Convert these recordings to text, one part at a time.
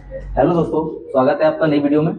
Hello दोस्तों, स्वागत है आपका नई वीडियो में।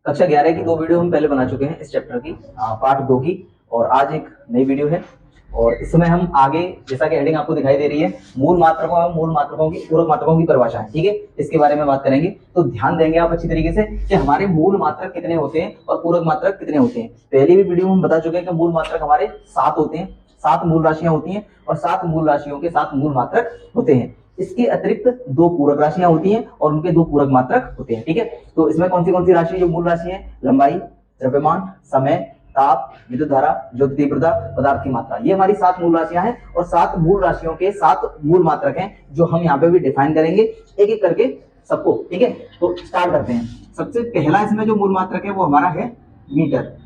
कक्षा 11 की दो वीडियो हम पहले बना चुके हैं इस चैप्टर की, पार्ट 2 की, और आज एक नई वीडियो है। और इसमें हम आगे, जैसा कि हेडिंग आपको दिखाई दे रही है, मूल मात्रकों एवं मूल मात्रकों की, पूरक मात्रकों की परिभाषा है, ठीक है। इसके बारे में बात करेंगे, तो ध्यान देंगे आप अच्छी तरीके से कि हमारे मूल मात्रक कितने होते हैं और पूरक मात्रक कितने होते हैं। पहली भी वीडियो में हम बता चुके हैं कि मूल मात्रक हमारे 7 होते हैं, 7 मूल राशियां होती हैं, और 7 मूल राशियों के 7 मूल मात्रक होते हैं। इसके अतिरिक्त 2 पूरक राशियां होती हैं और उनके 2 पूरक मात्रक होते हैं, ठीक है। तो इसमें कौन सी राशि जो मूल राशि है? लंबाई, द्रव्यमान, समय, ताप, विद्युत धारा, ज्योति तीव्रता, पदार्थ की मात्रा, ये हमारी 7 मूल राशियां हैं। और 7 मूल राशियों के 7 मूल मात्रक हैं जो हम यहाँ पे भी डिफाइन करेंगे एक एक करके सबको, ठीक है। तो स्टार्ट करते हैं। सबसे पहला इसमें जो मूल मात्रक है वो हमारा है मीटर।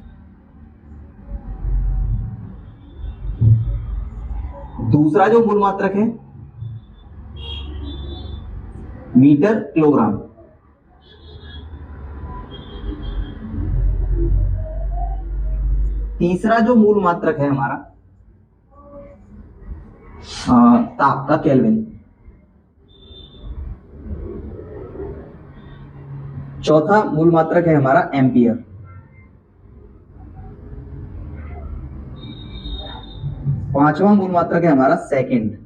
दूसरा जो मूल मात्रक है मीटर किलोग्राम। तीसरा जो मूल मात्रक है हमारा ताप का केल्विन। चौथा मूल मात्रक है हमारा एम्पियर। पांचवा मूल मात्रक है हमारा सेकंड।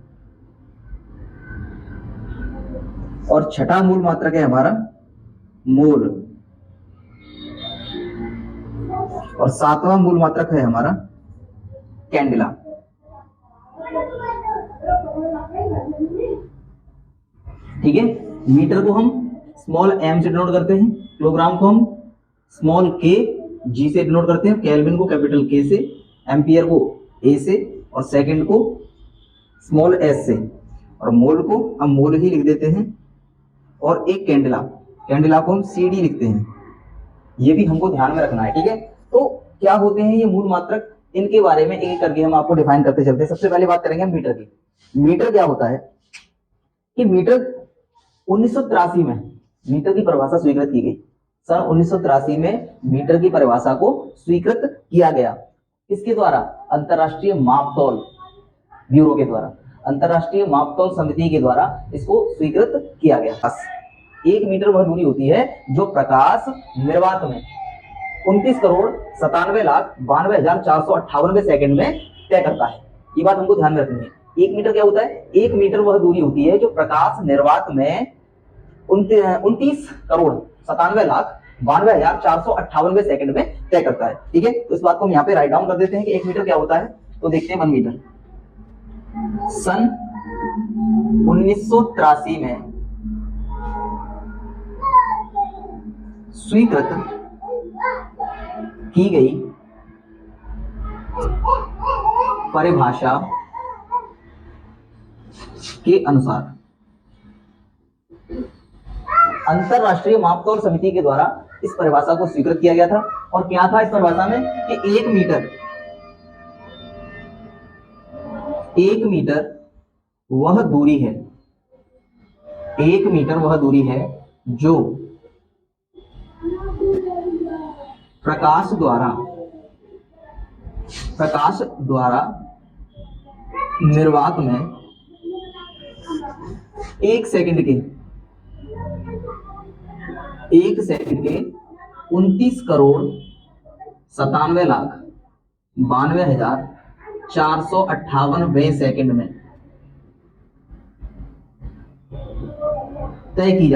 और छठा मूल मात्रक है हमारा मोल। और सातवां मूल मात्रक है हमारा कैंडिला। ठीक है। मीटर को हम स्मॉल एम से डिनोट करते हैं, किलोग्राम को हम स्मॉल के जी से डिनोट करते हैं, केल्विन को कैपिटल के से, एम्पियर को ए से, और सेकंड को स्मॉल एस से, और मोल को हम मोल ही लिख देते हैं। और एक कैंडिला, कैंडिला को हम सी डी लिखते हैं। ये भी हमको ध्यान में रखना है, ठीक है। तो क्या होते हैं ये मूल मात्रक, इनके बारे में एक एक करके हम आपको डिफाइन करते चलते हैं। सबसे पहले बात करेंगे हम मीटर की। मीटर क्या होता है कि मीटर 1983 में मीटर की परिभाषा स्वीकृत की गई। सन 1983 में मीटर की परिभाषा को स्वीकृत किया गया। किसके द्वारा? अंतरराष्ट्रीय मापतौल ब्यूरो के द्वारा, अंतरराष्ट्रीय मापतौल समिति के द्वारा इसको स्वीकृत किया गया। 1 मीटर वह दूरी होती है जो प्रकाश निर्वात में 29,97,92,458 सेकंड में तय करता है। ये बात हमको ध्यान में रखनी है। 1 मीटर क्या होता है? 1 मीटर वह दूरी होती है जो प्रकाश निर्वात में 29,97,92,458 सेकंड में तय करता है, ठीक है। तो इस बात को हम यहाँ पे राइट डाउन कर देते हैं कि 1 मीटर क्या होता है। तो देखते हैं 1 मीटर। सन 1983 में स्वीकृत की गई परिभाषा के अनुसार अंतरराष्ट्रीय मापतौल समिति के द्वारा इस परिभाषा को स्वीकृत किया गया था। और क्या था इस परिभाषा में कि 1 मीटर वह दूरी है, 1 मीटर वह दूरी है जो प्रकाश द्वारा निर्वात में 1 सेकंड के 29,97,92,458 सेकंड में तय की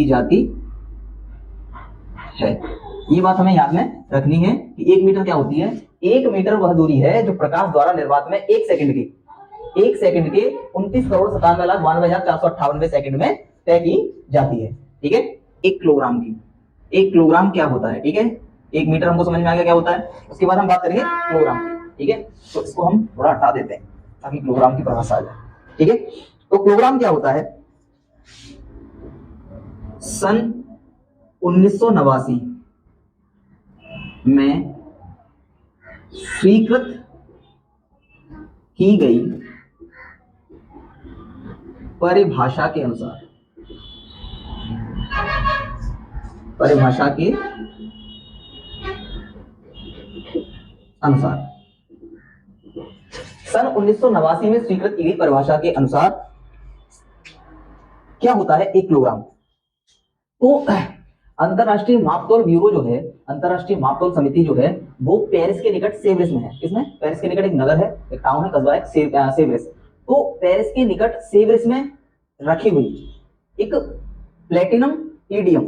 जाती है। ये बात हमें याद में रखनी है कि 1 मीटर क्या होती है? 1 मीटर वह दूरी है जो प्रकाश द्वारा निर्वात में 1 सेकंड के 29,97,92,458 सेकंड में तय की जाती है, ठीक है। 1 किलोग्राम की, 1 किलोग्राम क्या होता है, ठीक है। 1 मीटर हमको समझ में आ गया क्या होता है। उसके बाद हम बात करेंगे किलोग्राम की, ठीक है। तो इसको हम थोड़ा हटा देते हैं ताकि किलोग्राम की परिभाषा आ जाए, ठीक है। तो किलोग्राम क्या होता है? सन 1989 में स्वीकृत की गई परिभाषा के अनुसार सन 1989 में स्वीकृत की गई परिभाषा के अनुसार क्या होता है 1 किलोग्राम। तो अंतरराष्ट्रीय मापतौल ब्यूरो जो है, अंतरराष्ट्रीय मापतौल समिति जो है, वो पेरिस के निकट सेवरेस में है। किसमें? पेरिस के निकट एक नगर है, एक टाउन है, कस्बा है सेवरेस। तो पेरिस के निकट सेवरेस में रखी हुई एक प्लेटिनम इरिडियम,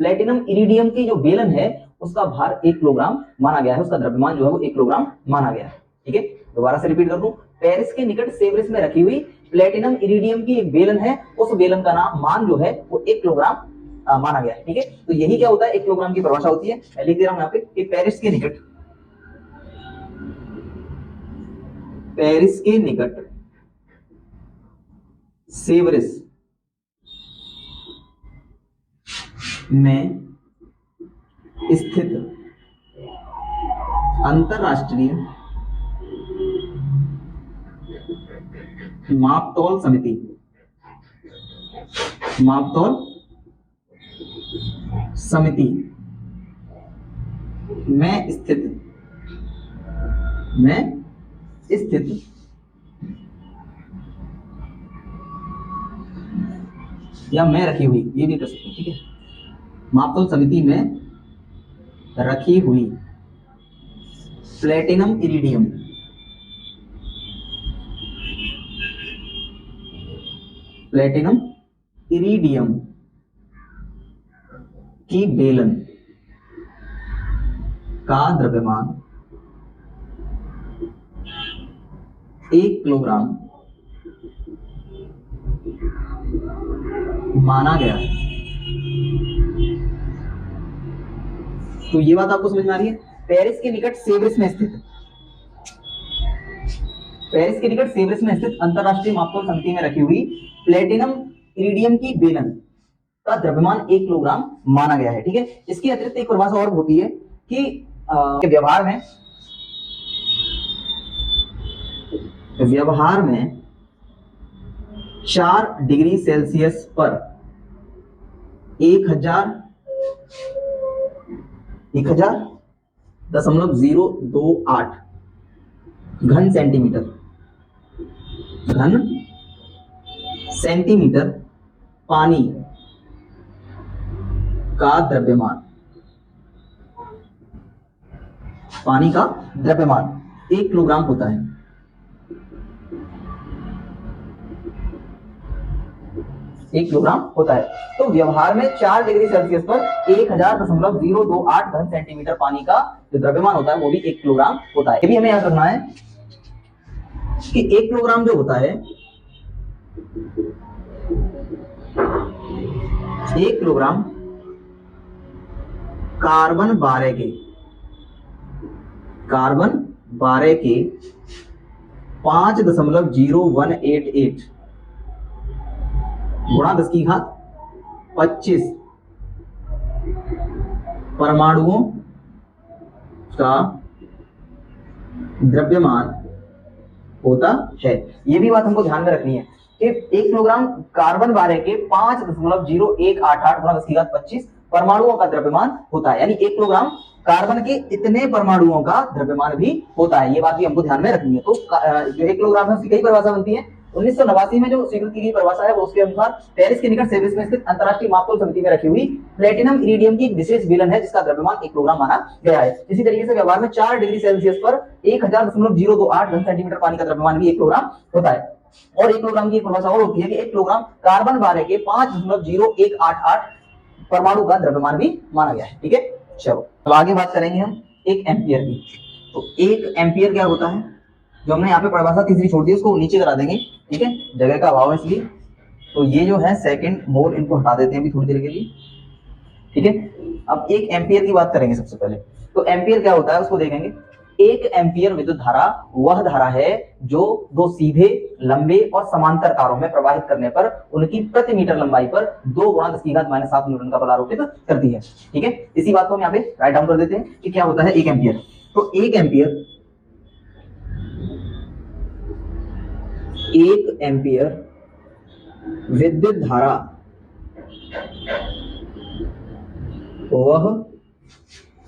प्लेटिनम इरिडियम की जो बेलन है उसका भार 1 किलोग्राम माना गया है, उसका द्रव्यमान जो है वो 1 किलोग्राम माना गया है। ठीक है, दोबारा से रिपीट कर दूं, पेरिस के निकट सेवरेस में रखी हुई प्लेटिनम इरिडियम की एक बेलन है, उस बेलन का नाम मान जो है वो 1 किलोग्राम माना गया है। ठीक है, तो यही क्या होता है 1 किलोग्राम की परिभाषा होती है। मैं लिख दे रहा हूं यहाँ पे कि पेरिस के निकट, पेरिस के निकट सेवरेस में स्थित अंतरराष्ट्रीय मापतौल समिति, मापतौल समिति में स्थित या में रखी हुई, ये भी कर सकते हैं। ठीक है, मापतौल समिति में रखी हुई प्लेटिनम इरिडियम, प्लेटिनम इरिडियम की बेलन का द्रव्यमान 1 किलोग्राम माना गया। तो ये बात आपको समझ में आ रही है। पेरिस के निकट सेवरेस में स्थित, पेरिस के निकट सेवरेस में स्थित अंतरराष्ट्रीय मापतौल समिति में रखी हुई प्लेटिनम इरिडियम की बेलन का द्रव्यमान 1 किलोग्राम माना गया है। ठीक है, इसकी अतिरिक्त एक परिभाषा और होती है कि व्यवहार में 4 डिग्री सेल्सियस पर 1000.028 घन सेंटीमीटर पानी का द्रव्यमान, पानी का द्रव्यमान 1 किलोग्राम होता है। एक किलोग्राम होता है। तो व्यवहार में 4 डिग्री सेल्सियस पर 1000.028 घन सेंटीमीटर पानी का जो द्रव्यमान होता है वो भी 1 किलोग्राम होता है। ये भी हमें याद रखना है कि 1 किलोग्राम जो होता है, 1 किलोग्राम कार्बन 12 के 5.0188 गुणा 10⁻25 परमाणुओं का द्रव्यमान होता है। ये भी बात हमको ध्यान में रखनी है कि 1 किलोग्राम कार्बन 12 के 5.0188 गुणा 10⁻25 परमाणुओं का द्रव्यमान होता है, यानी 1 किलोग्राम कार्बन के इतने परमाणुओं का द्रव्यमान भी होता है। ये बात भी हमको ध्यान में रखनी है। तो जो 1 किलोग्राम है उसकी कई परिभाषा बनती है। 1989 में जो स्वीकृत की गई परिभाषा है वो उसके अनुसार पेरिस के निकट सेवरेस में स्थित अंतरराष्ट्रीय मापतौल समिति में रखी हुई प्लेटिनम इरिडियम की एक विशेष बेलन है जिसका द्रव्यमान 1 किलोग्राम माना गया है। इसी तरीके से व्यवहार में 4 डिग्री सेल्सियस पर 1000.028 घन सेंटीमीटर पानी का द्रव्यमान भी 1 किलोग्राम होता है। और 1 किलोग्राम की एक परिभाषा और होती है कि 1 किलोग्राम कार्बन 12 के 5.0188 परमाणु का द्रव्यमान भी माना गया है। ठीक है, चलो अब आगे बात करेंगे हम 1 एम्पियर की। तो 1 एम्पियर क्या होता है, जो हमने यहाँ पे परिभाषा तीसरी छोड़ दी उसको नीचे करा देंगे। ठीक है, जगह का अभाव है इसलिए। तो ये जो है सेकंड मोल इनको हटा देते हैं अभी थोड़ी देर के लिए। ठीक है, अब 1 एम्पियर की बात करेंगे सबसे पहले। तो एम्पियर क्या होता है उसको देखेंगे। 1 एम्पियर विद्युत धारा वह धारा है जो 2 सीधे, लंबे और समांतर तारों में प्रवाहित करने पर उनकी प्रति मीटर लंबाई पर 2 गुणा 10⁻⁷ न्यूटन का बल आरोपित करती है। ठीक है, इसी बात को हम यहाँ पे राइट डाउन कर देते हैं कि क्या होता है 1 एम्पियर। तो 1 एम्पियर विद्युत धारा वह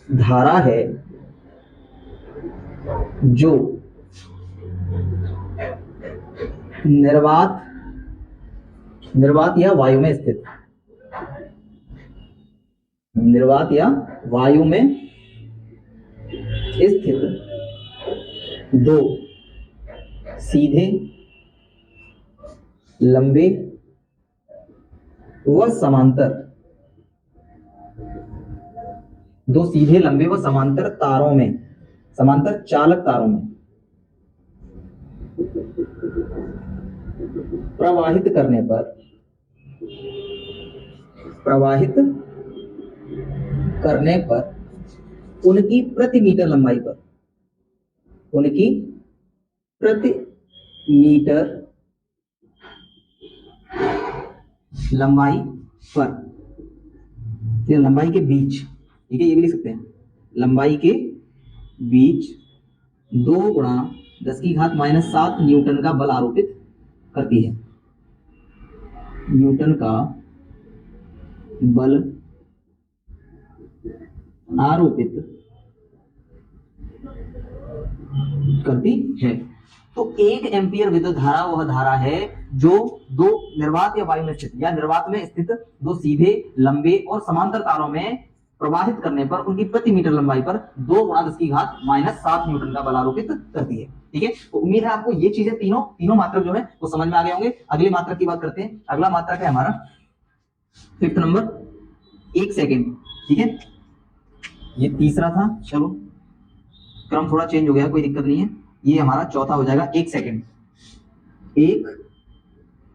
धारा है जो निर्वात निर्वात या वायु में स्थित, निर्वात या वायु में स्थित दो सीधे लंबे व समांतर, दो सीधे लंबे व समांतर तारों में, समांतर चालक तारों में प्रवाहित करने पर, प्रवाहित करने पर उनकी प्रति मीटर लंबाई पर, उनकी प्रति मीटर लंबाई पर, फिर लंबाई के बीच, ठीक है, ये भी लिख सकते हैं, लंबाई के बीच 2 गुणा 10⁻⁷ न्यूटन का बल आरोपित करती है, न्यूटन का बल आरोपित करती है। तो 1 एम्पियर विद्युत धारा वह धारा है जो दो निर्वात या वायु में स्थित या निर्वात में स्थित दो सीधे लंबे और समांतर तारों में प्रवाहित करने पर उनकी प्रति मीटर लंबाई पर 2 गुणा 10⁻⁷ न्यूटन का बल आरोपित करती है। ठीक है, तो उम्मीद है आपको ये चीजें तीनों मात्रक जो है वो समझ में आ गए होंगे। अगले मात्रक की बात करते हैं। अगला मात्रक है हमारा 5th नंबर, 1 सेकेंड। ठीक है, ये तीसरा था, चलो क्रम थोड़ा चेंज हो गया, कोई दिक्कत नहीं है। ये हमारा चौथा हो जाएगा 1 सेकेंड। 1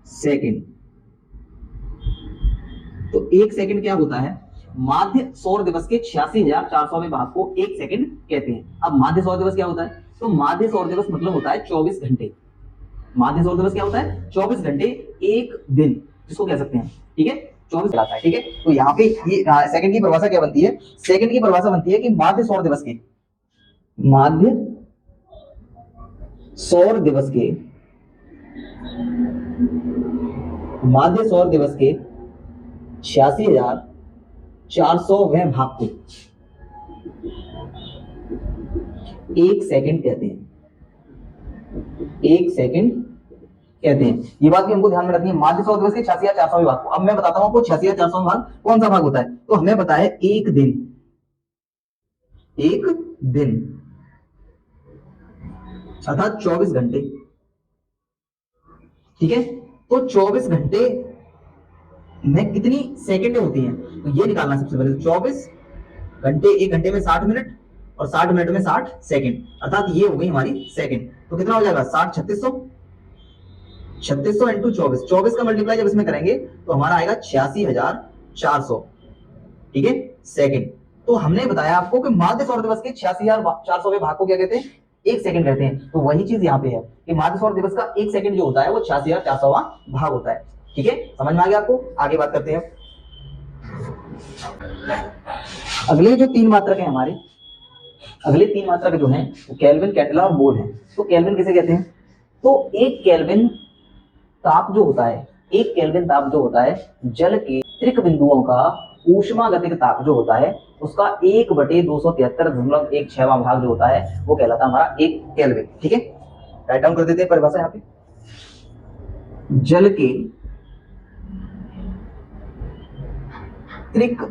सेकेंड, तो 1 सेकेंड क्या होता है? माध्य सौर दिवस के 86,400वें भाग को 1 सेकेंड कहते हैं। अब माध्य सौर दिवस क्या होता है? तो माध्य सौर दिवस मतलब होता है 24 घंटे। माध्य सौर दिवस क्या होता है? 24 घंटे, एक दिन जिसको कह सकते हैं। ठीक है, 24 कहलाता है। ठीक है, तो यहाँ पे ये सेकंड की परिभाषा क्या बनती है? सेकंड की परिभाषा बनती है कि माध्य सौर दिवस के, माध्य सौर दिवस के, माध्य सौर दिवस के 86,400वें भाग को 1 सेकेंड कहते हैं। 1 सेकेंड कहते हैं, ये बात भी हमको ध्यान में रखनी है। माध्य सौर दिवस के 86,400वें भाग को, अब मैं बताता हूं आपको 86,400वां भाग कौन सा भाग होता है। तो हमें पता है एक दिन, एक दिन अर्थात 24 घंटे। ठीक है, तो 24 घंटे में कितनी सेकंडें होती हैं, तो ये निकालना सबसे पहले। 24 घंटे, एक घंटे में 60 मिनट और 60 मिनट में 60 सेकंड, अर्थात ये हो गई हमारी सेकंड। तो कितना हो जाएगा? 60 3600, 3600 इंटू 24, 24 का मल्टीप्लाई जब इसमें करेंगे तो हमारा आएगा 86,400। ठीक है, सेकंड। तो हमने बताया आपको कि माध्य सौर दिवस के 86,400वें भाग को क्या कहते हैं? 1 सेकंड कहते हैं। तो वही चीज यहाँ पे है कि माध्य सौर दिवस का 1 सेकंड जो होता है वो 86,400वां भाग होता है। ठीक है, समझ में आ गया आपको? आगे बात करते हैं। अगले जो 3 मात्रक है हमारे, अगले 3 मात्रक जो हैं वो केल्विन, कैंडेला और मोल हैं। तो केल्विन किसे कहते हैं? तो एक केल्विन ताप जो होता है, एक केल्विन ताप जो होता है जल के त्रिक बिंदुओं का ऊष्मागतिक ताप जो होता है उसका 1/273.16वां भाग जो होता है वो कहलाता है हमारा 1 केल्विन। ठीक है, राइट डाउन कर देते हैं परिभाषा यहाँ पे। जल के त्रिक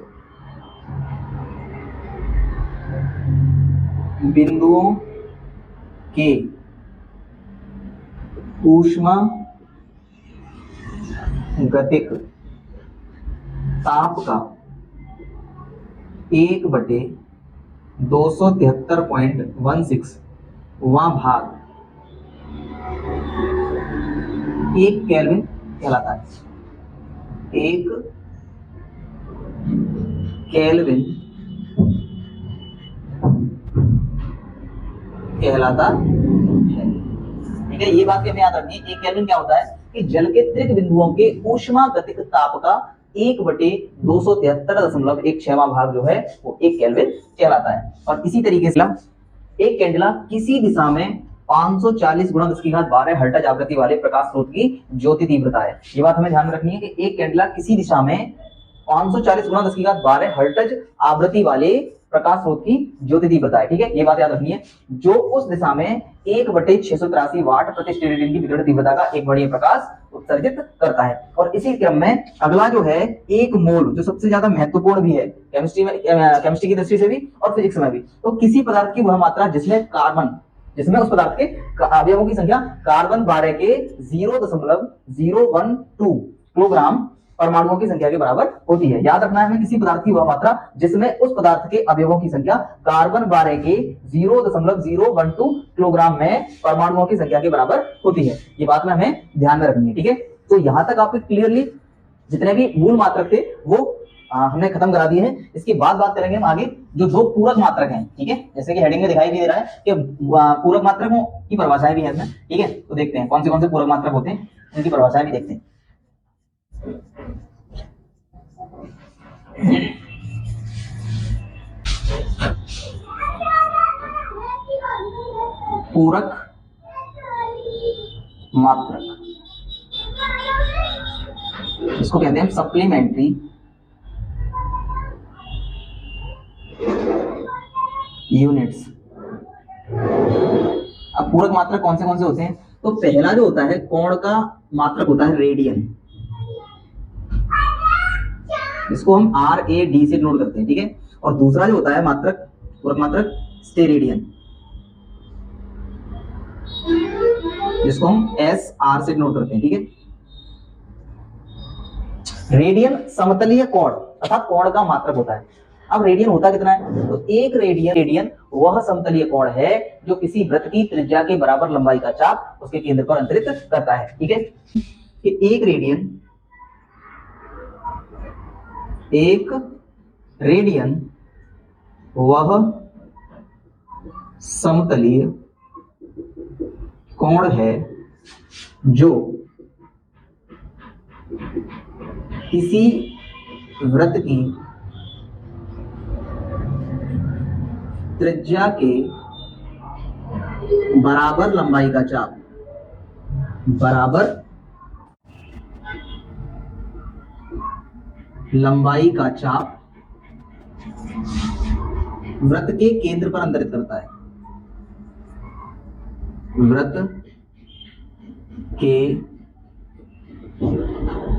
बिंदुओं के ऊष्मागतिक ताप का 1/273.16वां भाग 1 केल्विन कहलाता है। 1 केल्विन कहलाता है। ठीक है, ये बात भी हमें याद रखनी है। 1 केल्विन क्या होता है कि जल के त्रिक बिंदुओं के ऊष्मागतिक ताप का 1/273.16वां भाग जो है वो 1 केल्विन कहलाता है। और इसी तरीके से एक कैंडेला किसी दिशा में 540 गुणा 10⁻12 हर्ट्ज आवृत्ति वाले प्रकाश स्रोत की ज्योति तीव्रता है। ये बात हमें ध्यान में रखनी है कि एक कैंडेला किसी दिशा में 540 गुणा 10⁻12 हर्ट्ज आवृत्ति वाले प्रकाश स्रोत की ज्योति तीव्रता है। ठीक है, ये बात याद रखनी है। जो उस दिशा में 1/683 वाट प्रति स्टेरेडियन की विकिरण तीव्रता का एक वर्णीय प्रकाश उत्सर्जित करता है। और इसी क्रम में अगला जो है एक मोल, जो सबसे ज्यादा महत्वपूर्ण भी है केमिस्ट्री में, केमिस्ट्री की दृष्टि से भी और फिजिक्स में भी। तो किसी पदार्थ की वह मात्रा जिसमें उस पदार्थ के अवयवों की संख्या कार्बन 12 के 0.012 किलोग्राम परमाणुओं की संख्या के बराबर होती है। याद रखना है हमें किसी पदार्थ की वह मात्रा जिसमें उस पदार्थ के अवयवों की संख्या कार्बन 12 के 0.012 किलोग्राम में परमाणुओं की संख्या के बराबर होती है। ये बात में हमें ध्यान में रखनी है, ठीक है। तो यहां तक आपको क्लियरली जितने भी मूल मात्रक थे वो हमने खत्म करा दिए हैं। इसके बाद बात करेंगे हम आगे जो दो पूरक मात्रक हैं, ठीक है। जैसे कि हेडिंग में दिखाई भी दे रहा है कि पूरक मात्रकों की परिभाषाएं भी है इसमें, ठीक है। तो देखते हैं कौन से पूरक मात्रक होते हैं, उनकी परिभाषाएं भी देखते हैं। पूरक मात्रक, इसको कहते हैं सप्लीमेंट्री यूनिट्स। अब पूरक मात्रक कौन से होते हैं? तो पहला जो होता है कोण का मात्रक होता है रेडियन, इसको हम RAD से नोट करते हैं, ठीक है। और दूसरा जो होता है मात्रक, पूरक मात्रक स्टेरेडियन, जिसको हम SR से नोट करते हैं, ठीक है। रेडियन समतलीय कोण अर्थात कोण का मात्रक होता है। अब रेडियन होता कितना है? तो एक रेडियन वह समतलीय कोण है जो किसी वृत्त की त्रिज्या के बराबर लंबाई का चाप उसके केंद्र पर अंतरित करता है, ठीक है। कि एक रेडियन वह समतलीय कोण है जो किसी वृत्त की त्रिज्या के बराबर लंबाई का चाप वृत्त के केंद्र पर अंतरित करता है। वृत्त के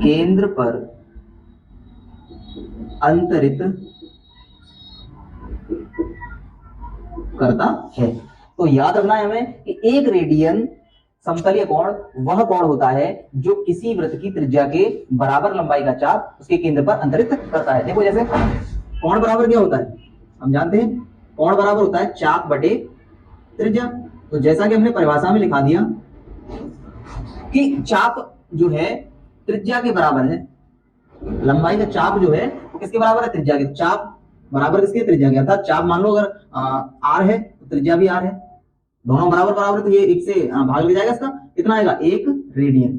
केंद्र पर अंतरित करता है। तो याद रखना है हमें कि एक रेडियन समतलीय कोण वह कोण होता है जो किसी वृत्त की त्रिज्या के बराबर लंबाई का चाप उसके केंद्र पर अंतरित करता है। देखो जैसे कोण बराबर क्या होता है, हम जानते हैं कोण बराबर होता है चाप बटे त्रिज्या। तो जैसा कि हमने परिभाषा में लिखा दिया कि चाप जो है त्रिज्या के बराबर है, लंबाई का चाप जो है वो किसके बराबर है? त्रिज्या के। चाप बराबर किसके? त्रिज्या के। अर्थात चाप मान लो अगर R है तो त्रिज्या भी R है, दोनों बराबर है, तो ये एक से भाग ले जाएगा, इसका कितना आएगा? एक रेडियन।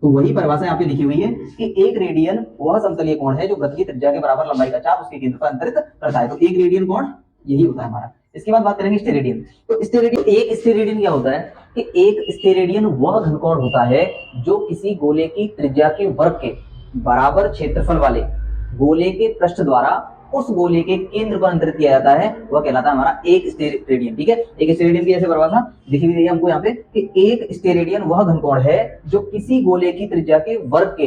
तो वही परिभाषा यहाँ पे लिखी हुई है कि एक रेडियन वह समतलीय कोण है जो वृत्त की त्रिज्या के बराबर लंबाई का चाप उसके केंद्र पर अंतरित करता है। तो एक रेडियन कोण यही होता है हमारा। इसके बाद बात करेंगे स्टेरेडियन। तो स्टेरेडियन क्या होता है कि एक स्टेरेडियन वह घनकोण होता है जो किसी गोले की त्रिज्या के वर्ग के बराबर क्षेत्रफल वाले गोले के पृष्ठ द्वारा उस गोले के केंद्र पर अंतरित किया जाता है, वह कहलाता है हमारा एक स्टेरेडियन, ठीक है। एक स्टेरेडियन की ऐसे परिभाषा लिखी हुई है हमको यहाँ पे कि एक स्टेरेडियन वह घनकोण है जो किसी गोले की त्रिज्या के वर्ग के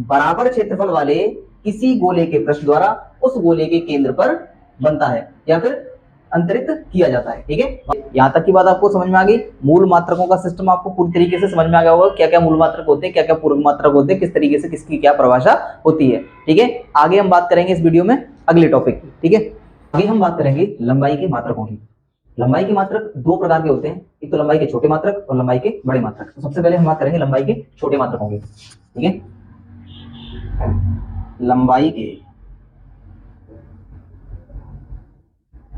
बराबर क्षेत्रफल वाले किसी गोले के पृष्ठ द्वारा उस गोले के केंद्र पर बनता है या फिर अंतरित किया जाता है, ठीक है। यहाँ तक की बात आपको समझ में आ गई। मूल मात्रकों का सिस्टम आपको पूरी तरीके से समझ में आ गया होगा, क्या क्या मूल मात्रक होते हैं, क्या क्या पूरक मात्रक होते हैं, किस तरीके से किसकी क्या परिभाषा होती है, ठीक है। आगे हम बात करेंगे इस वीडियो में अगले टॉपिक की, ठीक है। आगे हम बात करेंगे लंबाई के मात्रकों की। लंबाई के मात्रक दो प्रकार के होते हैं, एक तो लंबाई के छोटे मात्रक और लंबाई के बड़े मात्रक। तो सबसे पहले हम बात करेंगे लंबाई के छोटे मात्रकों की, ठीक है। लंबाई के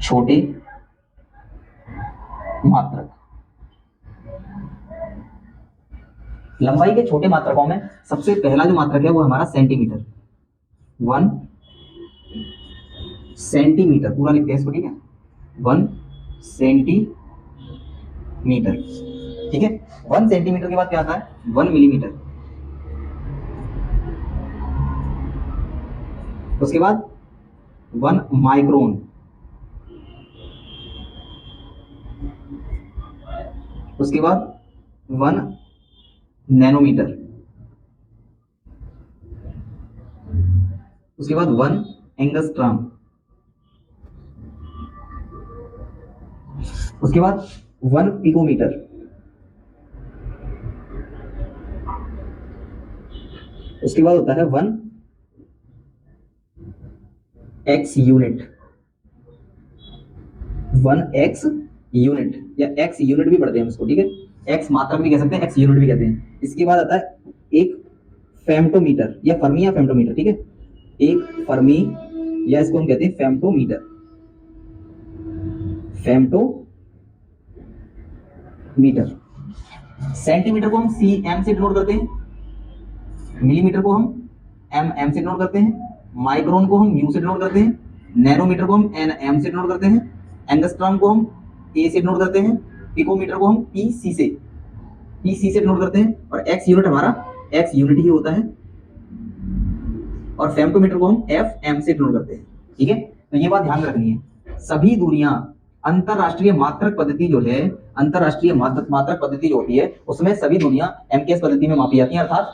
छोटे मात्रक। लंबाई के छोटे मात्रकों में सबसे पहला जो मात्रक है वो हमारा सेंटीमीटर। 1 सेंटीमीटर पूरा लिखते हैं इसको, ठीक है। 1 सेंटीमीटर, ठीक है। 1 सेंटीमीटर के बाद क्या आता है? 1 मिलीमीटर, उसके बाद 1 माइक्रोन, उसके बाद 1 नैनोमीटर, उसके बाद 1 एंगस्ट्रॉम, उसके बाद 1 पिकोमीटर, उसके बाद होता है 1 एक्स यूनिट, 1 एक्स यूनिट या एक्स यूनिट भी पढ़ते हैं उसको, ठीक है, एक्स मात्रक भी कह सकते हैं, एक्स यूनिट भी कहते हैं। इसके बाद आता है एक फेम्टोमीटर या फर्मी या फेम्टोमीटर, ठीक है, एक फर्मी या इसको हम कहते हैं फेम्टोमीटर, फेम्टोमीटर। सेंटीमीटर को हम cm से डिनोट करते हैं, मिलीमीटर को हम mm से डिनोट करते हैं, माइक्रोन को हम म्यू से डिनोट करते हैं, नैनोमीटर को हम nm से डिनोट करते हैं, एंगस्ट्रॉम को हम a से डिनोट करते हैं, पिकोमीटर को हम pc से डिनोट करते हैं, और x यूनिट हमारा x यूनिट ही होता है, और फेम्टोमीटर को हम fm से डिनोट करते हैं, ठीक है। तो ये बात ध्यान रखनी है, सभी दूरियां अंतरराष्ट्रीय मात्रक पद्धति जो है, अंतरराष्ट्रीय मात्रक पद्धति जो होती है उसमें सभी दूरियां एमकेएस पद्धति में मापी जाती हैं, अर्थात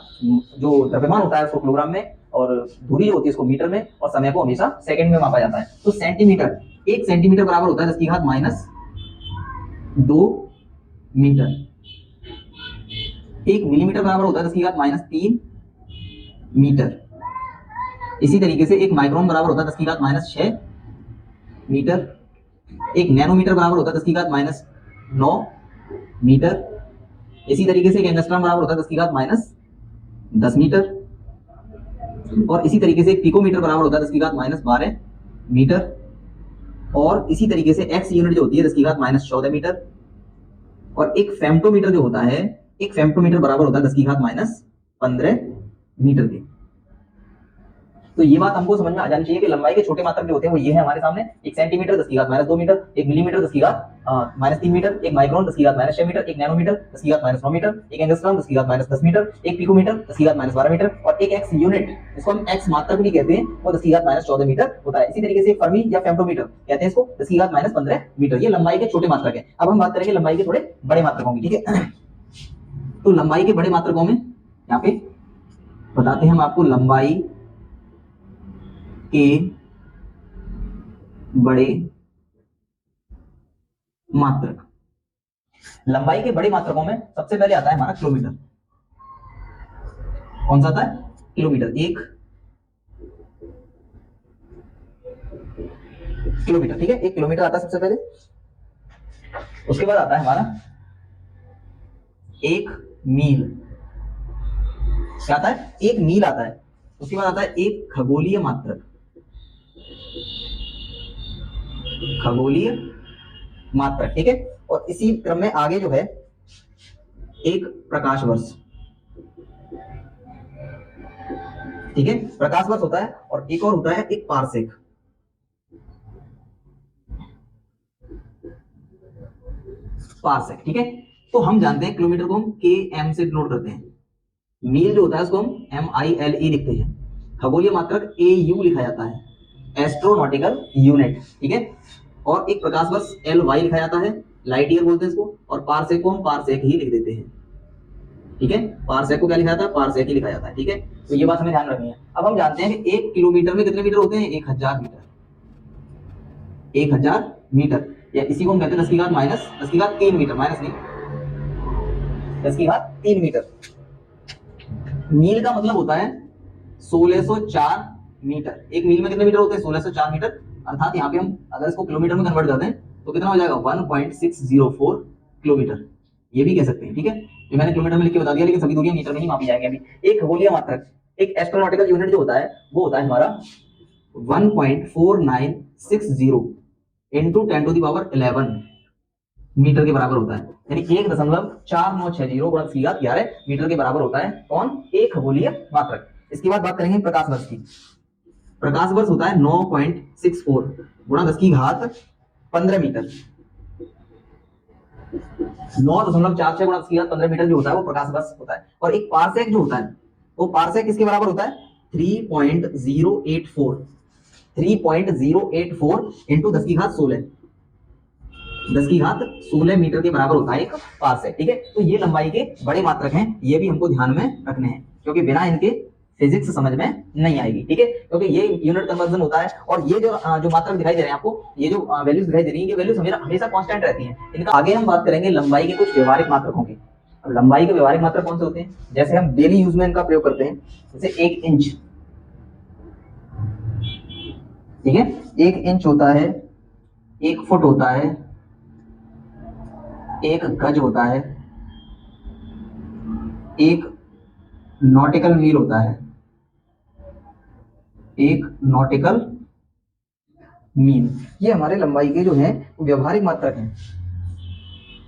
जो द्रव्यमान होता है उसको किलोग्राम में, और दूरी जो होती है उसको मीटर में, और समय को हमेशा सेकंड में मापा जाता है। तो सेंटीमीटर, 1 सेंटीमीटर बराबर होता है 10 की घात -2 मीटर, 1 मिलीमीटर बराबर होता है 10 की घात -3 मीटर। इसी तरीके से 1 माइक्रोन बराबर होता है 10 की घात -6 मीटर, 1 नैनोमीटर बराबर होता है 10 की घात -9 मीटर। इसी तरीके से 1 एंगस्ट्रॉम बराबर होता है 10 की घात -10 मीटर, और इसी तरीके से 1 पिकोमीटर बराबर होता है 10 की घात -12 मीटर, और इसी तरीके से एक्स यूनिट जो होती है 10 की घात -14 मीटर, और एक फेम्टोमीटर जो होता है, एक फेम्टोमीटर बराबर होता है 10 की घात -15 मीटर के। तो ये बात हमको समझ में आ जानी चाहिए कि लंबाई के छोटे मात्रक जो होते हैं वो ये है हमारे सामने, 1 सेंटीमीटर 10 की घात -2 मीटर, 1 मिलीमीटर 10 की घात -3 मीटर, 1 माइक्रोन 10 की घात -6 मीटर, 1 नैनोमीटर 10 की घात -9 मीटर, 1 एंगस्ट्रॉम 10 की घात -10 मीटर, 1 पिकोमीटर 10 की घात -12 मीटर, और 1 एक्स यूनिट जिसको हम एक्स मात्रक भी कहते हैं वो 10 की घात -14 मीटर होता है। इसी तरीके से फर्मी या फेम्टोमीटर कहते हैं इसको, 10 की घात -15 मीटर। ये लंबाई के छोटे मात्रक है। अब हम बात करेंगे लंबाई के थोड़े बड़े मात्रकों की, ठीक है। तो लंबाई के बड़े मात्रकों में यहाँ पे बताते हैं हम आपको, लंबाई के बड़े मात्रक, लंबाई के बड़े मात्रकों में सबसे पहले आता है हमारा किलोमीटर। कौन सा आता है? किलोमीटर। 1 किलोमीटर, ठीक है, 1 किलोमीटर आता है सबसे पहले। उसके बाद आता है हमारा 1 मील, क्या आता है? 1 मील आता है। उसके बाद आता है 1 खगोलीय मात्रक, खगोलीय मात्रक, ठीक है। और इसी क्रम में आगे जो है 1 प्रकाश वर्ष, ठीक है, प्रकाश वर्ष होता है। और एक और होता है 1 पारसेक, पारसेक, ठीक है। तो हम जानते हैं किलोमीटर को हम km से डिनोट करते हैं, मील जो होता है उसको हम MILE लिखते हैं, खगोलीय मात्रक AU लिखा जाता है, एस्ट्रोनॉटिकल यूनिट, ठीक है। और एक प्रकाश वर्ष LY लिखा जाता है, लाइट ईयर बोलते हैं इसको, और पारसेक को हम पारसेक ही लिख देते हैं, ठीक है। पारसेक को क्या लिखा जाता है? पारसेक ही लिखा जाता है, ठीक है। तो ये बात हमें ध्यान रखनी है। अब हम जानते हैं कि 1 किलोमीटर में कितने मीटर होते हैं? 1000 मीटर, 1000 मीटर, या इसी को हम कहते हैं 10 की घात -3 मीटर, माइनस नहीं, 10 की घात 3 मीटर। मील का मतलब होता है 1604 मीटर। 1 मील में कितने मीटर होते हैं? 1604 मीटर। अर्थात यहाँ पे हम अगर इसको किलोमीटर में कन्वर्ट करते हैं तो कितना हो जाएगा? 1.604 किलोमीटर, ये भी कह सकते हैं, ठीक है। ये मैंने किलोमीटर में लिख के बता दिया, लेकिन सभी दूरियां मीटर में ही मापी जाएंगी अभी। एक खगोलीय मात्रक, एक एस्ट्रोनॉटिकल यूनिट जो होता है वो होता है हमारा 1.4960 इंटू 10⁻11 मीटर के बराबर होता है, यानी 1.4960 गुणा 10⁻11 मीटर के बराबर होता है। कौन? एक खगोलीय मात्रक। इसके बाद बात करेंगे प्रकाश वर्ष की। प्रकाश वर्ष होता है 9.64 गुणा 10⁻15 मीटर, 9.46 गुणा 10⁻15 मीटर जो होता है वो प्रकाश वर्ष होता है। और एक पारसेक जो होता है वो पारसेक किसके बराबर होता है? 3.084 इंटू 10⁻16, 10⁻16 मीटर के बराबर होता है एक पारसेक, ठीक है। तो ये लंबाई के बड़े मात्रक हैं, ये भी हमको ध्यान में रखने हैं, क्योंकि बिना इनके फिजिक्स समझ में नहीं आएगी, ठीक है, क्योंकि ये यूनिट कन्वर्जन होता है। और ये जो मात्रक दिखाई दे रहे हैं आपको, ये जो वैल्यूज दिखाई दे रही है, ये वैल्यूज हमेशा कांस्टेंट रहती हैं। इनका आगे हम बात करेंगे लंबाई के कुछ व्यवहारिक मात्रकों की। अब लंबाई के व्यवहारिक मात्रक कौन से होते हैं, जैसे हम डेली यूज में इनका प्रयोग करते हैं, जैसे 1 इंच, ठीक है, 1 इंच होता है, 1 फुट होता है, 1 गज होता है, 1 नॉटिकल मील होता है, 1 नॉटिकल मील। ये हमारे लंबाई के जो है व्यवहारिक मात्रक हैं।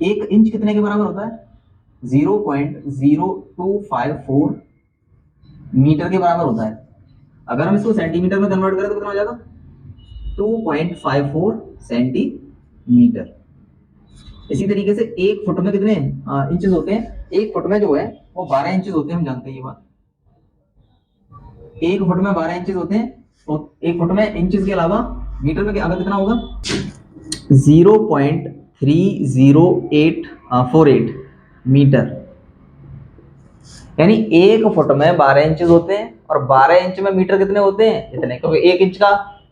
1 इंच कितने के बराबर होता है, 0.0254 मीटर के बराबर होता है। अगर हम इसको सेंटीमीटर में कन्वर्ट करें तो कितना हो जाएगा, 2.54 सेंटीमीटर। इसी तरीके से 1 फुट में कितने इंचेस होते हैं, 1 फुट में जो है वो 12 इंचेस होते हैं, हम जानते हैं ये बात। 1 फुट में 12 इंचेस होते हैं, तो 1 फुट में इंचेस के अलावा मीटर में अगर कितना होगा, 0.30848 मीटर। यानी 1 फुट में 12 इंचेस होते हैं, और 12 इंच में मीटर कितने होते हैं, इतने, क्योंकि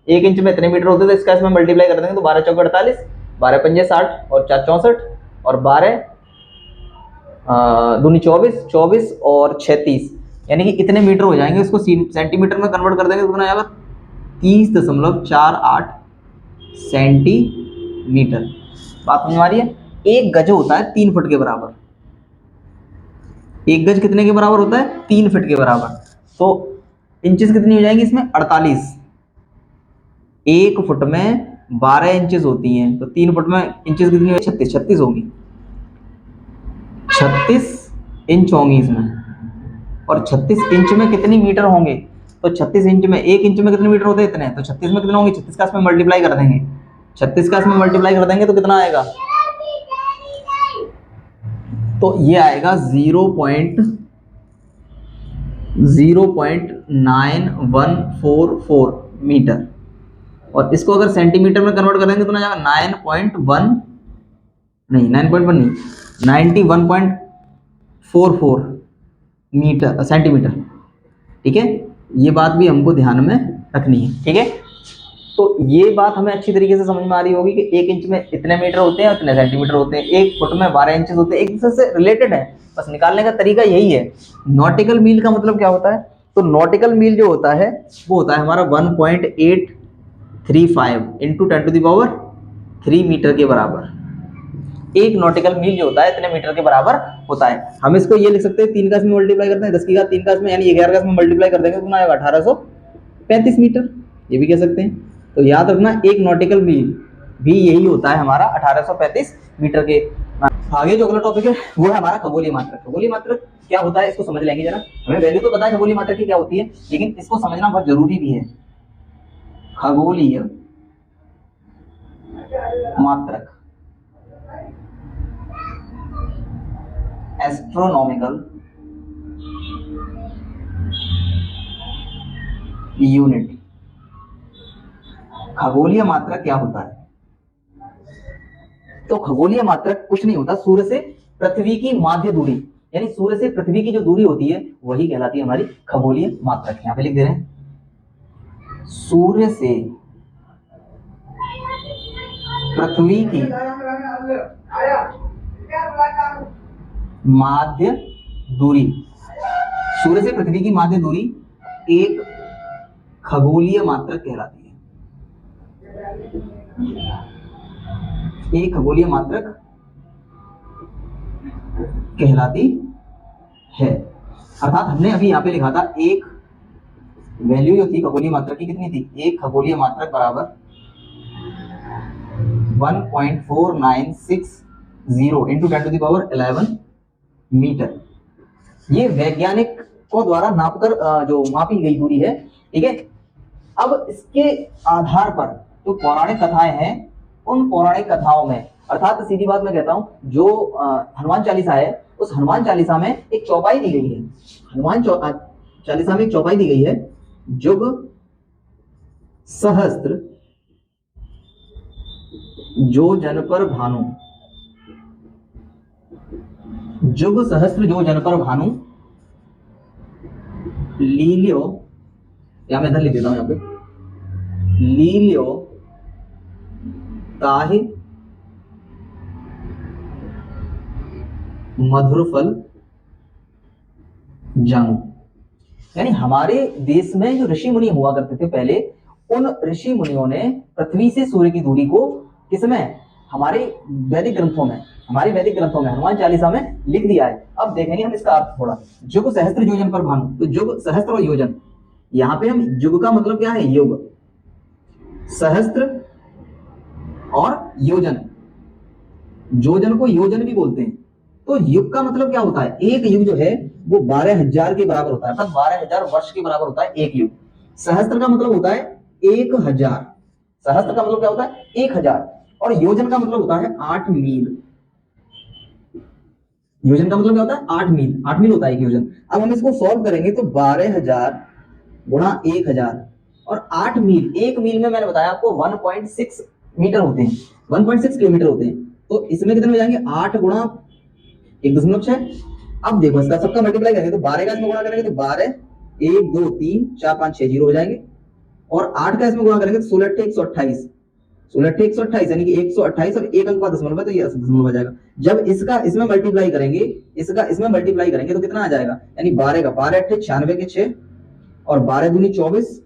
1 इंच में इतने मीटर होते हैं, तो इसका इसमें मल्टीप्लाई कर देंगे तो 12 चौके 48, 12 पंजे 60 और 4 64, और 12 दूनी 24, 24 और 36, यानी कि इतने मीटर हो जाएंगे। इसको सेंटीमीटर में कन्वर्ट कर देंगे तो कितना आएगा, 30.48 सेंटीमीटर। बात समझ में आ रही है। 1 गज होता है 3 फुट के बराबर। 1 गज कितने के बराबर होता है, 3 फुट के बराबर। तो इंचेस कितनी हो जाएंगी इसमें, 48। 1 फुट में 12 इंचेस होती हैं, तो 3 फुट में इंचेस कितनी होगी, 36 होगी, 36 इंच होंगी इसमें। और 36 इंच में कितनी मीटर होंगे, तो 36 इंच में, 1 इंच में कितने मीटर होते हैं, इतने, तो 36 में कितने होंगे, 36 का इसमें मल्टीप्लाई कर देंगे, 36 का इसमें मल्टीप्लाई कर देंगे तो कितना आएगा, तो ये आएगा 0.9144 मीटर। और इसको अगर सेंटीमीटर में कन्वर्ट करेंगे तो ना जाएगा 9.1 नहीं 9.1 नहीं 91.44 मीटर सेंटीमीटर, ठीक है। ये बात भी हमको ध्यान में रखनी है, ठीक है। तो ये बात हमें अच्छी तरीके से समझ में आ रही होगी कि 1 इंच में इतने मीटर होते हैं, इतने सेंटीमीटर होते हैं, 1 फुट में 12 इंचेस होते हैं, एक दूसरे से रिलेटेड है, बस निकालने का तरीका यही है। नॉटिकल मील का मतलब क्या होता है, तो नॉटिकल मील जो होता है वो होता है हमारा 1.835 इंटू 10⁻³ मीटर के बराबर। 1 नॉटिकल मील जो होता है इतने मीटर के बराबर होता है। हम इसको ये लिख सकते हैं, 3 का इसमें मल्टीप्लाई करते हैं, 10 की घात 3 का इसमें, यानी 11 का इसमें मल्टीप्लाई कर देंगे तो कितना आएगा, 1835 मीटर, ये भी कह सकते हैं। तो याद रखना 1 नॉटिकल मील भी यही होता है हमारा 1835 मीटर के। आगे जो अगला टॉपिक है वो है हमारा खगोलीय मात्रक। खगोलीय मात्रक क्या होता है इसको समझ लेंगे जरा। हमें वैल्यू तो पता है खगोलीय मात्रक की क्या होती है, लेकिन इसको समझना बहुत जरूरी भी है। खगोलीय मात्रक, एस्ट्रोनॉमिकल यूनिट। खगोलीय मात्रक क्या होता है, तो खगोलीय मात्रक कुछ नहीं होता, सूर्य से पृथ्वी की माध्य दूरी, यानी सूर्य से पृथ्वी की जो दूरी होती है वही कहलाती है हमारी खगोलीय मात्रक। यहां पे लिख दे रहे हैं, सूर्य से पृथ्वी की माध्य दूरी, सूर्य से पृथ्वी की माध्य दूरी एक खगोलीय मात्रक कहलाती है। एक खगोलीय मात्रक कहलाती है। अर्थात हमने अभी यहां पे लिखा था, एक वैल्यू जो थी खगोलीय मात्रक की कितनी थी, एक खगोलीय मात्रक बराबर 1.4960 इंटू 10⁻11 मीटर। ये वैज्ञानिकों द्वारा नापकर जो मापी गई दूरी है, ठीक है। अब इसके आधार पर जो पौराणिक कथाएं हैं, उन पौराणिक कथाओं में, अर्थात सीधी बात मैं कहता हूं, जो हनुमान चालीसा है, उस हनुमान चालीसा में एक चौपाई दी गई है। हनुमान चालीसा में एक चौपाई दी गई है, जुग सहस्त्र जो जन पर भानु, जुग सहस्त्र जो जन पर भानु, लीलियो, या मैं इधर लिख देता हूँ, यहाँ पे लीलियो ताहि मधुर फल जानु। यानी हमारे देश में जो ऋषि मुनि हुआ करते थे पहले, उन ऋषि मुनियों ने पृथ्वी से सूर्य की दूरी को किसमें, हमारे वैदिक ग्रंथों में, हनुमान चालीसा में लिख दिया है। अब देखेंगे हम इसका अर्थ थोड़ा। जुग सहस्त्र योजन पर भानु, तो जुग सहस्त्र और योजन, यहाँ पे हम जुग का मतलब क्या है, युग, सहस्त्र और योजन, योजन को योजन भी बोलते हैं। तो युग का मतलब क्या होता है, एक युग जो है वो 12,000 के बराबर होता है, अर्थात 12,000 वर्ष के बराबर होता है एक युग। सहस्त्र का मतलब होता है 1,000, सहस्त्र का मतलब क्या होता है 1,000, और योजन का मतलब होता है 8 मील। योजन का मतलब क्या होता है 8 मील, 8 मील होता है एक योजन। अब हम इसको सॉल्व करेंगे तो 12,000 गुणा 1,000 और 8 मील, एक मील में मैंने बताया आपको 1.6 मीटर होते हैं, 1.6 किलोमीटर होते हैं। तो इसमें कितने हो जाएंगे, 8 गुणा 1.6। अब देखो इसका सबका मल्टीप्लाई करेंगे तो 12 का इसमें गुणा करेंगे तो 12, 1 2 3 4 5 6 जीरो हो जाएंगे, और 8 का इसमें गुणा करेंगे तो 16 128, 16 128 यानी कि 128 और एक अंक का दशमलव है तो ये दशमलव आ जाएगा। जब इसका इसमें मल्टीप्लाई करेंगे, इसका इसमें मल्टीप्लाई करेंगे तो कितना आ जाएगा, यानी 12 का 12 8 96 के 6 और 12 दूनी 24,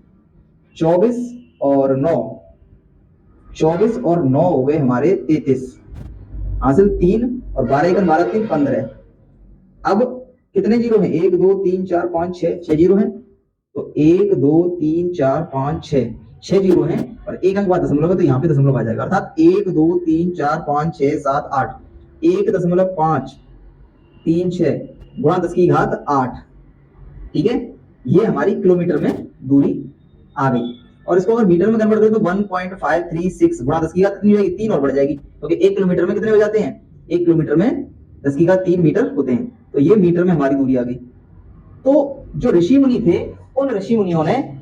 24 और 9, 24 और 9 हो गए हमारे 33, हासिल 3 और 12 1 12 3 15। अब कितने जीरो हैं, 1 2 3 4 5 6, 6 जीरो हैं, तो 1 2 3 4 5 6, 6 जीरो हैं और एक अंक बाद दशमलव है तो यहाँ पे दशमलव आ जाएगा, अर्थात 1 2 3 4 5 6 7 8, 1.5 3 6 गुणा 10 की घात 8। ठीक है, ये हमारी किलोमीटर में दूरी आ गई। और इसको अगर मीटर में कन्वर्ट करें तो 1.536 गुणा 10 की घात कितनी हो जाएगी, 3 और बढ़ जाएगी, क्योंकि 1 किलोमीटर में कितने हो जाते हैं, 1 किलोमीटर में 10 की घात 3 मीटर होते हैं। तो ये मीटर में हमारी दूरी आ गई। तो जो ऋषि मुनि थे, उन ऋषि मुनियों ने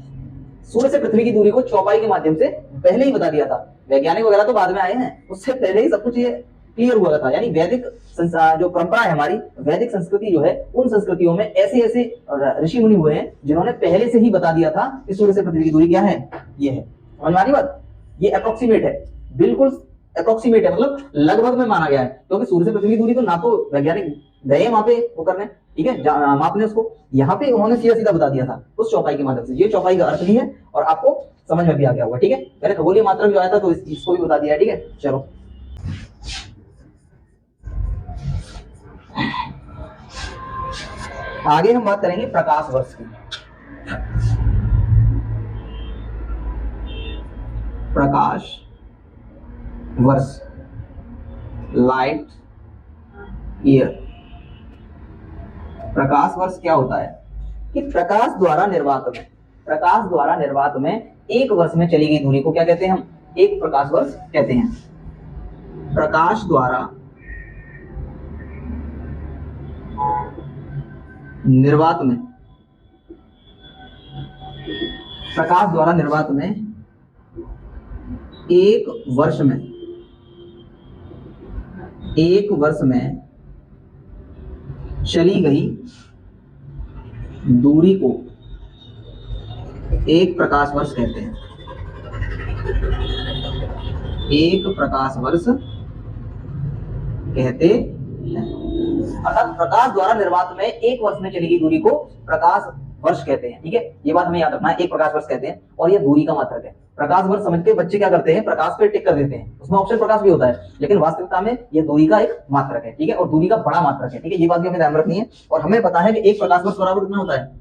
सूर्य से पृथ्वी की दूरी को चौपाई के माध्यम से पहले ही बता दिया था। वैज्ञानिक वगैरह तो बाद में आए हैं, उससे पहले ही सब कुछ ये क्लियर हुआ था। यानी वैदिक जो परंपरा है हमारी, वैदिक संस्कृति जो है, उन संस्कृतियों में ऐसे ऐसे ऋषि मुनि हुए हैं जिन्होंने पहले से ही बता दिया था कि सूर्य से पृथ्वी की दूरी क्या है, ये है। समझ में आ रही बात, ये अप्रोक्सीमेट है, बिल्कुल अप्रोक्सीमेट है, मतलब लगभग में माना गया है, क्योंकि सूर्य से पृथ्वी की दूरी तो ना तो वैज्ञानिक गए वहां पे वो करने, ठीक है, मापने उसको, यहाँ पे उन्होंने सीधा सीधा बता दिया था उस चौपाई के माध्यम से। ये चौपाई का अर्थ भी है और आपको समझ में भी आ गया होगा। ठीक है, मैंने खगोलीय मात्रक जो आया था तो इसको भी बता दिया है। ठीक है, चलो आगे हम बात करेंगे प्रकाश वर्ष की। प्रकाश वर्ष, लाइट ईयर। प्रकाश वर्ष क्या होता है कि प्रकाश द्वारा निर्वात में एक वर्ष में चली गई दूरी को क्या कहते हैं हम, एक प्रकाश वर्ष कहते हैं। प्रकाश द्वारा निर्वात में एक वर्ष में चली गई दूरी को एक प्रकाश वर्ष कहते हैं। एक प्रकाश वर्ष कहते हैं, अर्थात प्रकाश द्वारा निर्वात में एक वर्ष में चली गई दूरी को प्रकाश वर्ष कहते हैं। ठीक है, ये बात हमें याद रखना है, एक प्रकाश वर्ष कहते हैं और ये दूरी का मात्रक है। प्रकाश वर्ष समझ के बच्चे क्या करते हैं, प्रकाश पे टिक कर देते हैं, उसमें ऑप्शन प्रकाश भी होता है, लेकिन वास्तविकता में ये दूरी का एक मात्रक है। ठीक है, और दूरी का बड़ा मात्रक है। ठीक है, ये बात भी हमें ध्यान रखनी है। और हमें पता है कि एक प्रकाश वर्ष बराबर कितना होता है,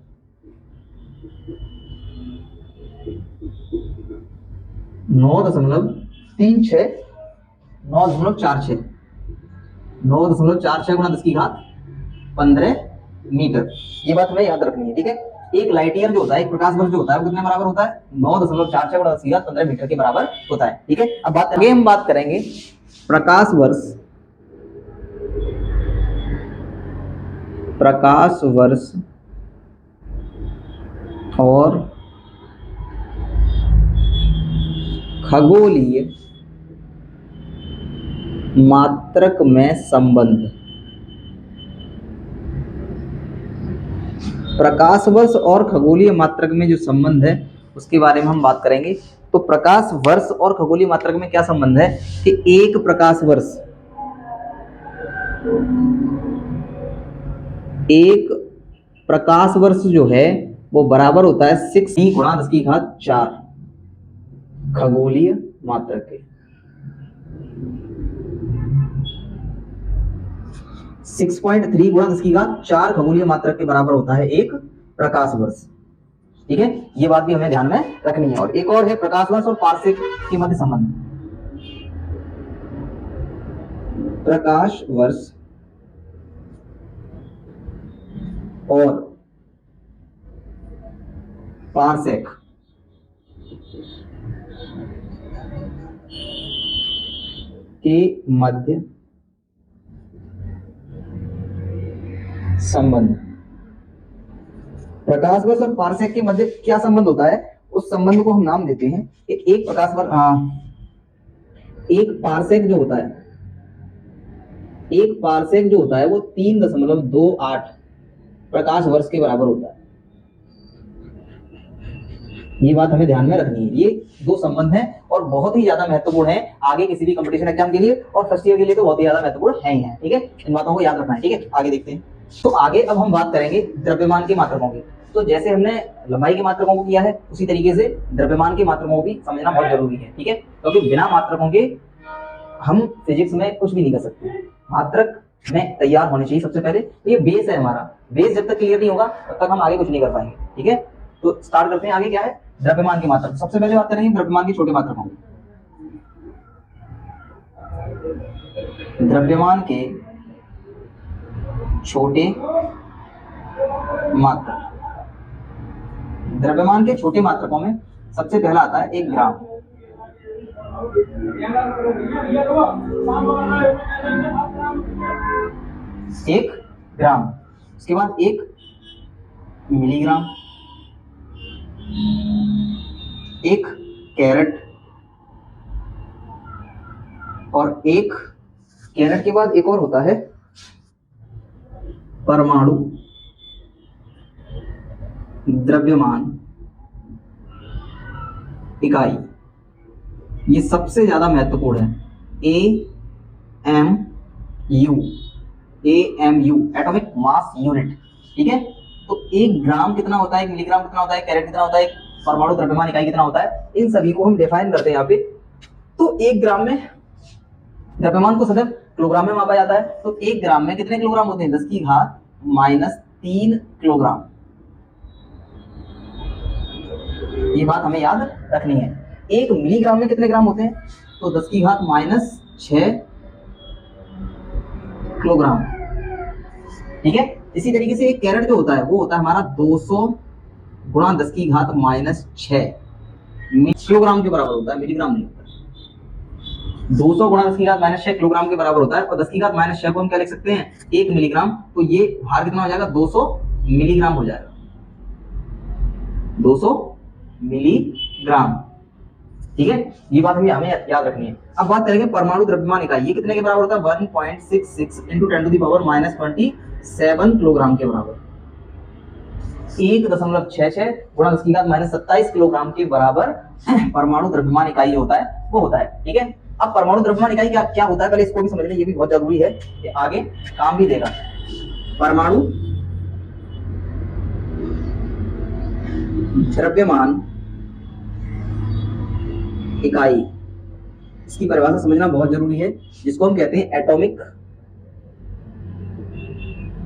9.36 9.46 9.46 गुणा 10 की घात 15 मीटर। ये बात हमें याद रखनी है। ठीक है, एक लाइट ईयर जो होता है, एक प्रकाश वर्ष जो होता है वो कितने बराबर होता है, 9.46 गुणा 10 की घात 15 मीटर के बराबर होता है। ठीक है, अब आगे हम बात करेंगे प्रकाश वर्ष और खगोलीय मात्रक में संबंध। प्रकाश वर्ष और खगोलीय मात्रक में जो संबंध है उसके बारे में हम बात करेंगे। तो प्रकाश वर्ष और खगोलीय मात्रक में क्या संबंध है कि एक प्रकाश वर्ष, एक प्रकाश वर्ष जो है वो बराबर होता है 6 गुणा 10⁴ खगोलीय मात्रक के। 6.3 गुणा 10⁴ खगोलीय मात्रक के बराबर होता है एक प्रकाश वर्ष। ठीक है, ये बात भी हमें ध्यान में रखनी है। और एक और है प्रकाश वर्ष और पारसेक के मध्य संबंध। प्रकाश वर्ष और पारसेक के मध्य संबंध। प्रकाश वर्ष और पारसेक के मध्य क्या संबंध होता है, उस संबंध को हम नाम देते हैं कि एक प्रकाश वर्ष, एक पारसेक जो होता है, एक पारसेक जो होता है वो 3.28 प्रकाश वर्ष के बराबर होता है। ये बात हमें ध्यान में रखनी है। ये दो संबंध हैं और बहुत ही ज्यादा महत्वपूर्ण है आगे किसी भी कंपटीशन एग्जाम के लिए और फर्स्ट ईयर के लिए तो बहुत ही ज्यादा महत्वपूर्ण है ही है। ठीक है, इन बातों को याद रखना है। ठीक है, आगे देखते हैं। तो आगे अब हम बात करेंगे द्रव्यमान के मात्रकों की। तो जैसे हमने लंबाई के मात्रकों को किया है उसी तरीके से द्रव्यमान के मात्रकों को भी समझना बहुत जरूरी है। ठीक है, क्योंकि बिना मात्रकों के हम फिजिक्स में कुछ भी नहीं कर सकते। मात्रक में तैयार होने चाहिए सबसे पहले। तो ये बेस है हमारा, बेस जब तक क्लियर नहीं होगा तब तक हम आगे कुछ नहीं कर पाएंगे। ठीक है, तो स्टार्ट करते हैं। आगे क्या है, द्रव्यमान के मात्रक। सबसे पहले बात करेंगे द्रव्यमान के छोटे मात्रकों की। द्रव्यमान के छोटे मात्रक। द्रव्यमान के छोटे मात्रकों में सबसे पहला आता है 1 ग्राम। 1 ग्राम, उसके बाद 1 मिलीग्राम, 1 कैरेट, और 1 कैरेट के बाद एक और होता है परमाणु द्रव्यमान इकाई। ये सबसे ज्यादा महत्वपूर्ण है, AMU, एटॉमिक मास यूनिट। ठीक है, तो 1 ग्राम कितना होता है, 1 मिलीग्राम कितना होता है, कैरेट कितना होता है, परमाणु द्रव्यमान इकाई कितना होता है, इन सभी को हम डिफाइन करते हैं यहाँ पे। तो 1 ग्राम में द्रव्यमान को सदैव किलोग्राम में मापा जाता है। तो 1 ग्राम में कितने किलोग्राम होते हैं, 10⁻³ किलोग्राम। ये बात हमें याद रखनी है। 1 मिलीग्राम में कितने ग्राम होते हैं, तो 10⁻6 किलोग्राम। ठीक है, इसी तरीके से 1 कैरेट जो होता है वो होता है हमारा 200 गुणा 10⁻6 किलोग्राम के बराबर होता है, मिलीग्राम नहीं होता। 200 गुणा 10⁻6 किलोग्राम के बराबर होता है। और 10⁻6 को हम क्या लिख सकते हैं, 1 मिलीग्राम। तो ये भार कितना हो जाएगा, 200 मिलीग्राम हो जाएगा, 200 मिलीग्राम। ठीक है, ये बात हमें याद रखनी है। अब बात करेंगे परमाणु द्रव्यमान इकाई। ये कितने के बराबर होता है, 1.66 × 10⁻27 किलोग्राम के बराबर। 1.66 गुणा 10⁻27 किलोग्राम के बराबर परमाणु द्रव्यमान इकाई होता है वो होता है। ठीक है, अब परमाणु द्रव्यमान इकाई क्या होता है, पहले इसको भी समझ लें, ये भी बहुत जरूरी है, ये आगे काम भी देगा। परमाणु द्रव्यमान इकाई, इसकी परिभाषा समझना बहुत जरूरी है, जिसको हम कहते हैं एटॉमिक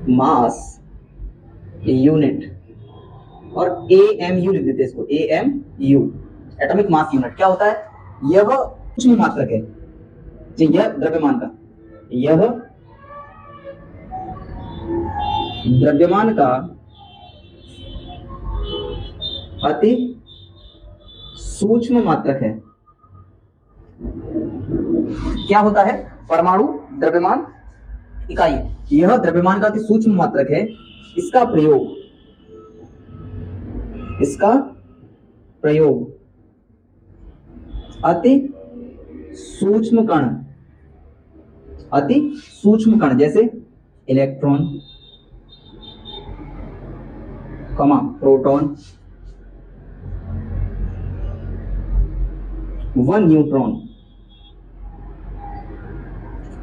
मास यूनिट, और AMU लिख देते हैं इसको, AMU, एटॉमिक मास यूनिट। क्या होता है, यह सूक्ष्म मात्रक है, यह द्रव्यमान का, यह द्रव्यमान का अति सूक्ष्म मात्रक है। क्या होता है, परमाणु द्रव्यमान इकाई, यह द्रव्यमान का अति सूक्ष्म मात्रक है। इसका प्रयोग अति सूक्ष्म कण जैसे इलेक्ट्रॉन, कमा प्रोटॉन 1 न्यूट्रॉन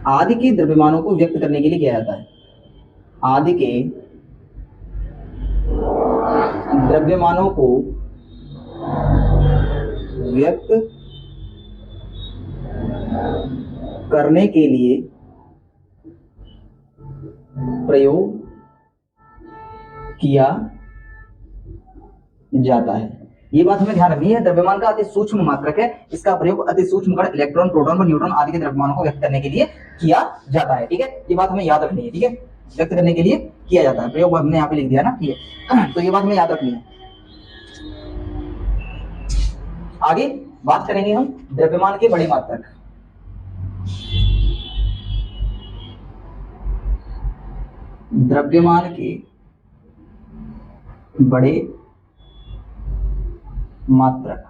आदि के द्रव्यमानों को व्यक्त करने के लिए किया जाता है। आदि के द्रव्यमानों को व्यक्त करने के लिए प्रयोग किया जाता है। ये बात हमें ध्यान रखनी है, द्रव्यमान का अति सूक्ष्म मात्रक है, इसका प्रयोग अति सूक्ष्म कण इलेक्ट्रॉन, प्रोटॉन व न्यूट्रॉन आदि के द्रव्यमानों को व्यक्त करने के लिए किया जाता है। ठीक है, ये बात हमें याद रखनी है। ठीक है, व्यक्त करने के लिए किया जाता है, प्रयोग हमने यहाँ पे लिख दिया ना। ठीक है, तो ये बात हमें याद रखनी है। आगे बात करेंगे हम द्रव्यमान के बड़े मात्रक। द्रव्यमान के बड़े मात्रक,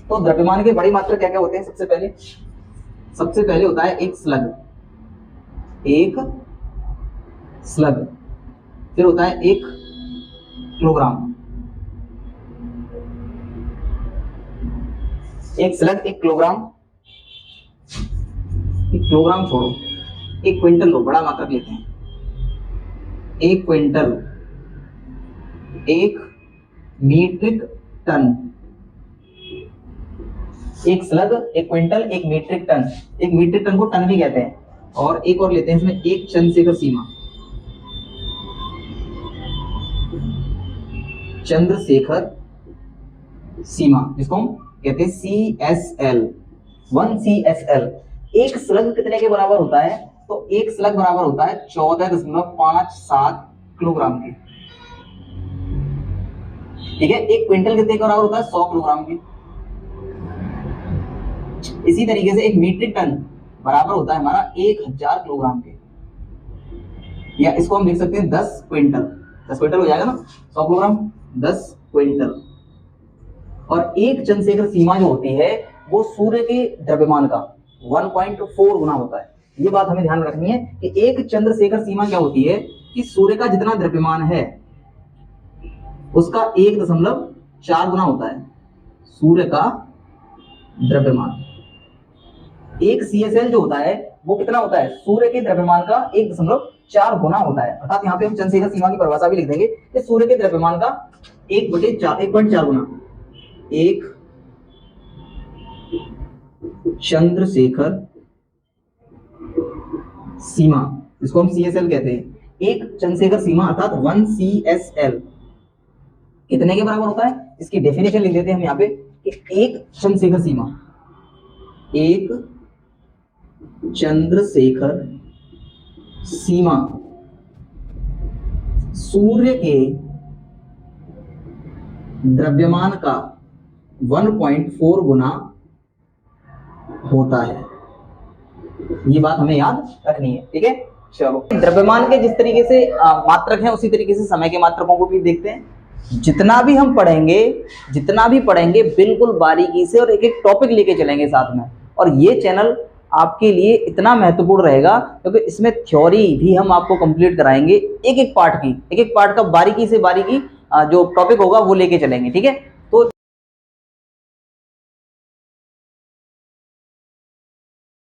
तो द्रव्यमान के बड़े मात्रक क्या क्या होते हैं? सबसे पहले होता है एक स्लग, फिर होता है 1 किलोग्राम, एक स्लग 1 किलोग्राम, 1 किलोग्राम छोड़ो, 1 क्विंटल लो, बड़ा मात्रक लेते हैं। 1 क्विंटल, 1 मीट्रिक टन, एक slug, 1 quintal, 1 metric ton, 1 metric ton को टन भी कहते हैं। और एक और लेते हैं इसमें 1 चंद्रशेखर सीमा, चंद्रशेखर सीमा, जिसको हम कहते हैं CSL, 1 CSL। एक स्लग कितने के बराबर होता है? तो एक स्लग बराबर होता है 14.57 किलोग्राम के। ठीक है, 1 क्विंटल कितने के बराबर होता है? 100 किलोग्राम के। इसी तरीके से 1 मीट्रिक टन बराबर होता है हमारा 1000 किलोग्राम के, या इसको हम लिख सकते हैं 10 क्विंटल। 10 क्विंटल हो जाएगा ना, 100 किलोग्राम 10 क्विंटल। और 1 चंद्रशेखर सीमा जो होती है वो सूर्य के द्रव्यमान का 1.4 गुना होता है। ये बात हमें ध्यान रखनी है कि 1 चंद्रशेखर सीमा क्या होती है कि सूर्य का जितना द्रव्यमान है उसका 1.4 गुना होता है सूर्य का द्रव्यमान। 1 CSL जो होता है वो कितना होता है? सूर्य के द्रव्यमान का 1.4 गुना होता है। अर्थात यहाँ पे हम चंद्रशेखर सीमा की परिभाषा भी लिख देंगे कि सूर्य के द्रव्यमान का 1/4 गुना। 1 चंद्रशेखर सीमा, इसको हम CSL कहते हैं। 1 चंद्रशेखर सीमा अर्थात 1 CSL कितने के बराबर होता है? इसकी डेफिनेशन लिख देते हैं हम यहाँ पे कि 1 चंद्रशेखर सीमा, 1 चंद्रशेखर सीमा सूर्य के द्रव्यमान का 1.4 गुना होता है। ये बात हमें याद रखनी है। ठीक है, चलो द्रव्यमान के जिस तरीके से मात्रक हैं उसी तरीके से समय के मात्रकों को भी देखते हैं। जितना भी पढ़ेंगे बिल्कुल बारीकी से और एक एक टॉपिक लेके चलेंगे साथ में। और ये चैनल आपके लिए इतना महत्वपूर्ण रहेगा क्योंकि इसमें थ्योरी भी हम आपको कंप्लीट कराएंगे, एक एक पार्ट का बारीकी से बारीकी जो टॉपिक होगा वो लेके चलेंगे। ठीक है,